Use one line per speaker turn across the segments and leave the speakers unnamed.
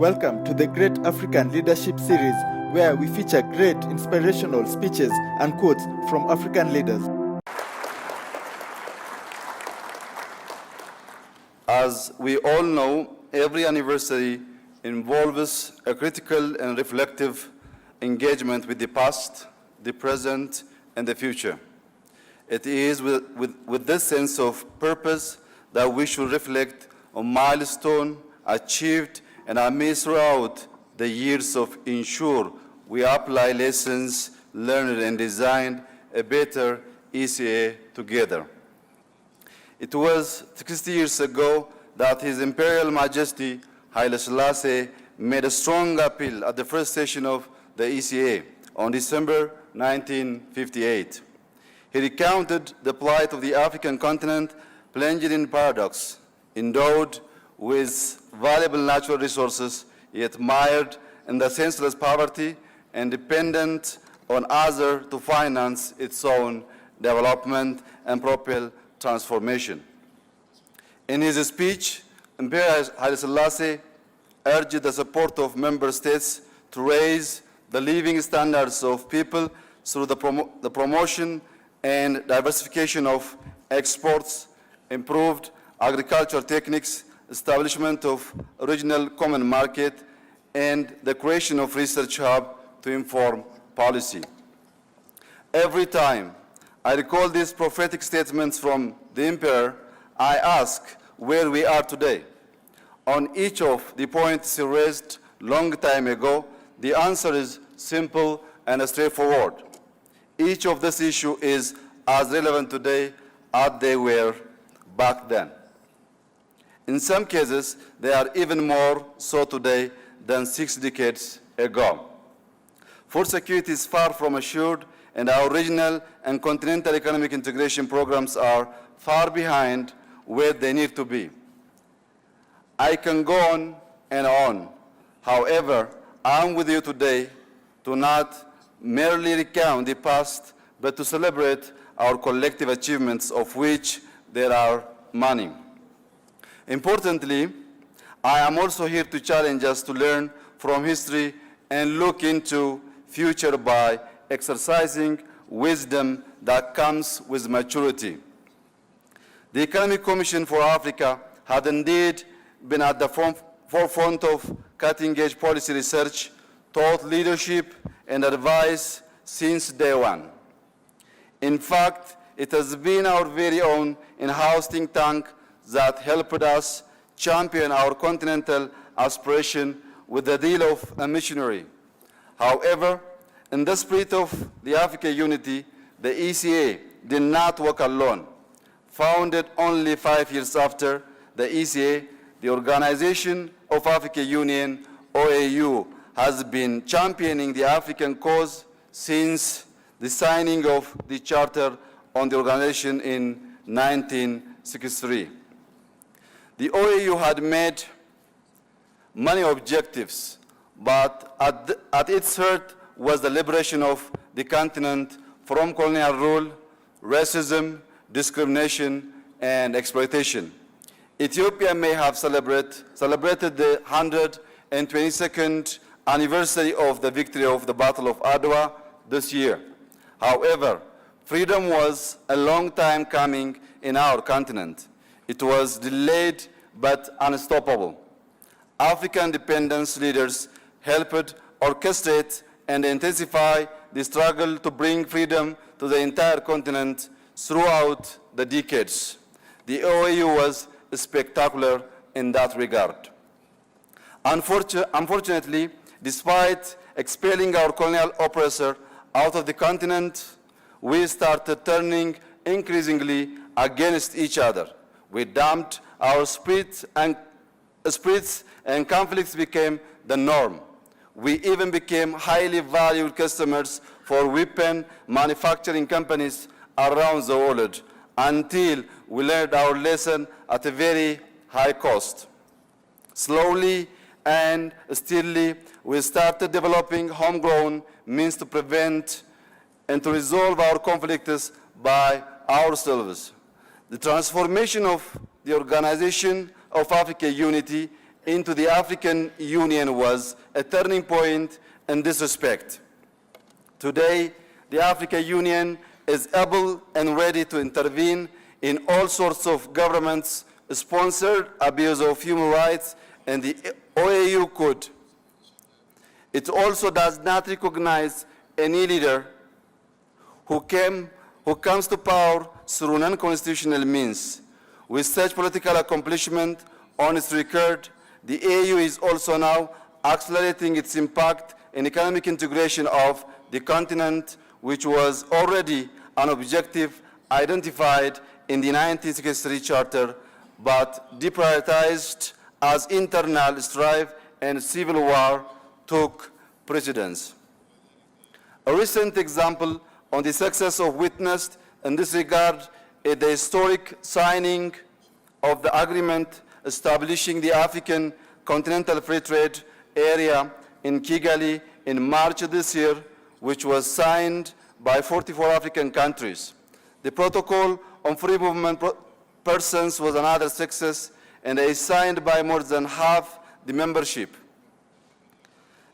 Welcome to the Great African Leadership Series, where we feature great inspirational speeches and quotes from African leaders.
As we all know, every anniversary involves a critical and reflective engagement with the past, the present, and the future. It is with this sense of purpose that we should reflect on milestones achieved and are made throughout the years to ensure we apply lessons learned and design a better ECA together. It was 60 years ago that His Imperial Majesty Haile Selassie made a strong appeal at the first session of the ECA on December 1958. He recounted the plight of the African continent plunged in paradox, endowed with valuable natural resources, yet mired in the senseless poverty and dependent on others to finance its own development and propel transformation. In his speech, Imperial Haile Selassie urged the support of member states to raise the living standards of people through the promotion and diversification of exports, improved agricultural techniques, establishment of regional common market, and the creation of research hub to inform policy. Every time I recall these prophetic statements from the Emperor, I ask where we are today. On each of the points he raised long time ago, the answer is simple and straightforward. Each of this issue is as relevant today as they were back then. In some cases, they are even more so today than 6 decades ago. Food security is far from assured, and our regional and continental economic integration programs are far behind where they need to be. I can go on and on. However, I'm with you today to not merely recount the past, but to celebrate our collective achievements, of which there are many. Importantly, I am also here to challenge us to learn from history and look into future by exercising wisdom that comes with maturity. The Economic Commission for Africa had indeed been at the forefront of cutting-edge policy research, thought leadership, and advice since day one. In fact, it has been our very own in-house think tank that helped us champion our continental aspiration with the deal of a missionary. However, in the spirit of the African unity, the ECA did not work alone. Founded only 5 years after the ECA, the Organization of African Union, OAU, has been championing the African cause since the signing of the Charter on the organization in 1963. The OAU had made many objectives, but at its heart was the liberation of the continent from colonial rule, racism, discrimination, and exploitation. Ethiopia may have celebrated the 122nd anniversary of the victory of the Battle of Adwa this year. However, freedom was a long time coming in our continent. It was delayed but unstoppable. African independence leaders helped orchestrate and intensify the struggle to bring freedom to the entire continent throughout the decades. The OAU was spectacular in that regard. Unfortunately, despite expelling our colonial oppressor out of the continent, we started turning increasingly against each other. We dumped our spirits and conflicts became the norm. We even became highly valued customers for weapon manufacturing companies around the world until we learned our lesson at a very high cost. Slowly and steadily, we started developing homegrown means to prevent and to resolve our conflicts by ourselves. The transformation of the organization of African unity into the African Union was a turning point in this respect. Today, the African Union is able and ready to intervene in all sorts of governments-sponsored abuse of human rights, and the OAU could. It also does not recognize any leader who comes to power through non-constitutional means. With such political accomplishment on its record, the AU is also now accelerating its impact in economic integration of the continent, which was already an objective identified in the 1963 Charter, but deprioritized as internal strife and civil war took precedence. A recent example on the success of witnessed in this regard is the historic signing of the agreement establishing the African Continental Free Trade Area in Kigali in March this year, which was signed by 44 African countries. The Protocol on Free Movement Persons was another success and is signed by more than half the membership.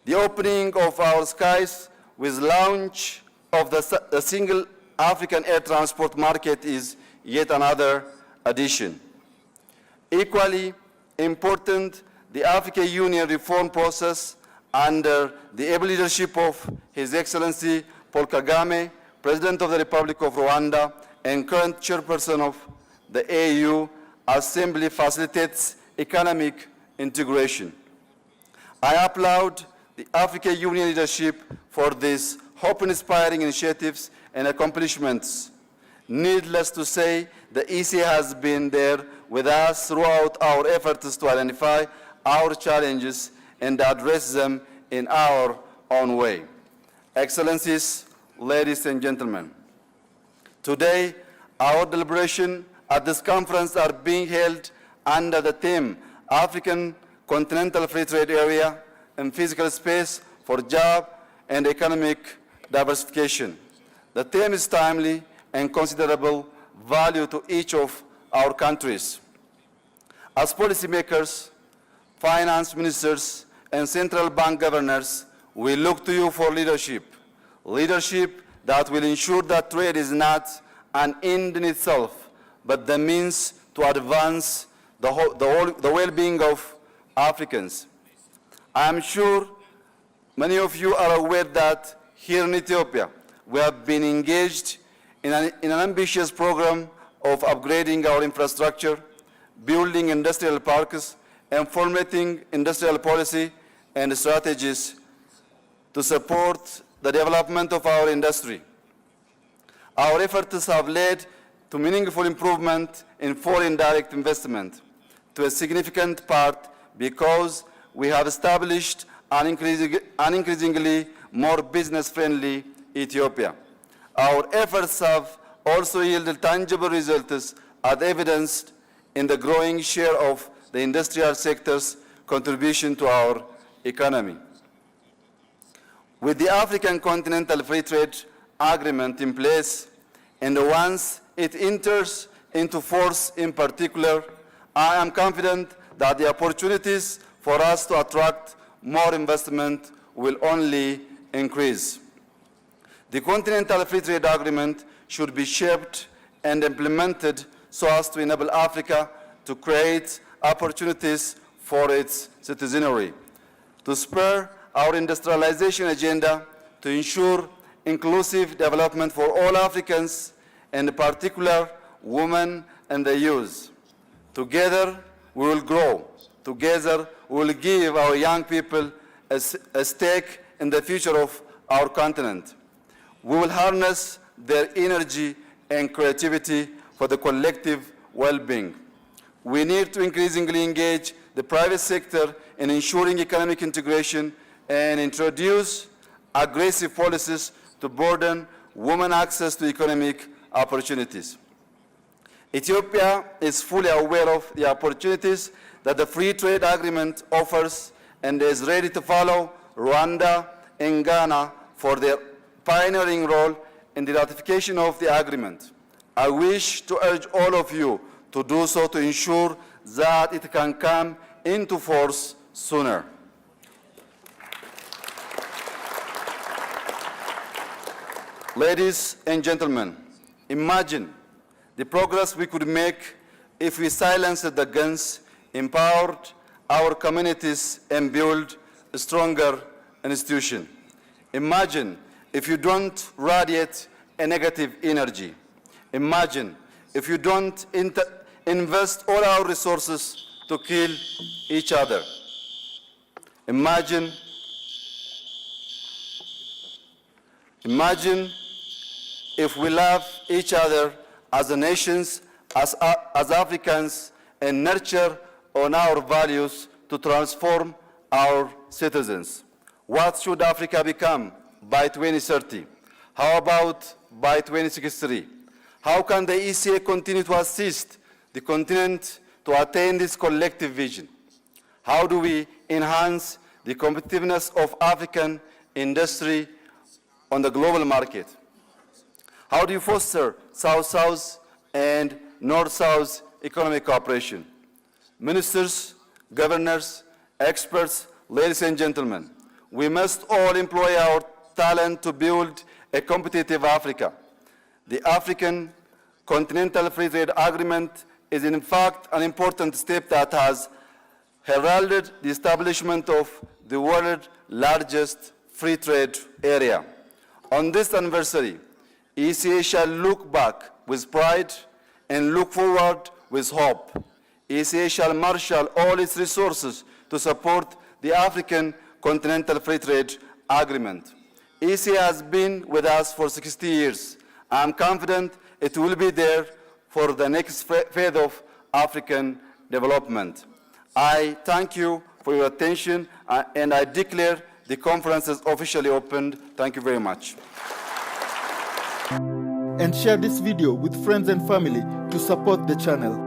The opening of our skies with launch of the single African air transport market is yet another addition. Equally important, the African Union reform process under the able leadership of His Excellency Paul Kagame, President of the Republic of Rwanda and current chairperson of the AU, Assembly facilitates economic integration. I applaud the African Union leadership for these hope-inspiring initiatives and accomplishments. Needless to say, the EC has been there with us throughout our efforts to identify our challenges and address them in our own way. Excellencies, ladies and gentlemen, today our deliberations at this conference are being held under the theme African Continental Free Trade Area and Physical Space for Job and Economic Diversification. The theme is timely and considerable value to each of our countries. As policymakers, finance ministers, and central bank governors, we look to you for leadership that will ensure that trade is not an end in itself, but the means to advance the well-being of Africans. I am sure many of you are aware that here in Ethiopia, we have been engaged in an ambitious program of upgrading our infrastructure, building industrial parks, and formulating industrial policy and strategies to support the development of our industry. Our efforts have led to meaningful improvement in foreign direct investment, to a significant part because we have established an increasingly more business-friendly Ethiopia. Our efforts have also yielded tangible results as evidenced in the growing share of the industrial sector's contribution to our economy. With the African Continental Free Trade Agreement in place, and once it enters into force in particular, I am confident that the opportunities for us to attract more investment will only increase. The Continental Free Trade Agreement should be shaped and implemented so as to enable Africa to create opportunities for its citizenry, to spur our industrialization agenda, to ensure inclusive development for all Africans, and in particular women and the youth. Together we will grow. Together we will give our young people a stake in the future of our continent. We will harness their energy and creativity for the collective well-being. We need to increasingly engage the private sector in ensuring economic integration and introduce aggressive policies to broaden women's access to economic opportunities. Ethiopia is fully aware of the opportunities that the Free Trade Agreement offers and is ready to follow Rwanda and Ghana for their pioneering role in the ratification of the agreement. I wish to urge all of you to do so to ensure that it can come into force sooner. Ladies and gentlemen, imagine the progress we could make if we silenced the guns, empowered our communities, and built a stronger institution. Imagine if you don't radiate a negative energy. Imagine if you don't invest all our resources to kill each other. Imagine if we love each other as nations, as Africans, and nurture on our values to transform our citizens. What should Africa become by 2030? How about by 2063? How can the ECA continue to assist the continent to attain this collective vision? How do we enhance the competitiveness of African industry on the global market? How do you foster South-South and North-South economic cooperation? Ministers, governors, experts, ladies and gentlemen, we must all employ our talent to build a competitive Africa. The African Continental Free Trade Agreement is in fact an important step that has heralded the establishment of the world's largest free trade area. On this anniversary, ECA shall look back with pride and look forward with hope. ECA shall marshal all its resources to support the African Continental Free Trade Agreement. ECA has been with us for 60 years. I am confident it will be there for the next phase of African development. I thank you for your attention, and I declare the conference is officially opened. Thank you very much.
And share this video with friends and family to support the channel.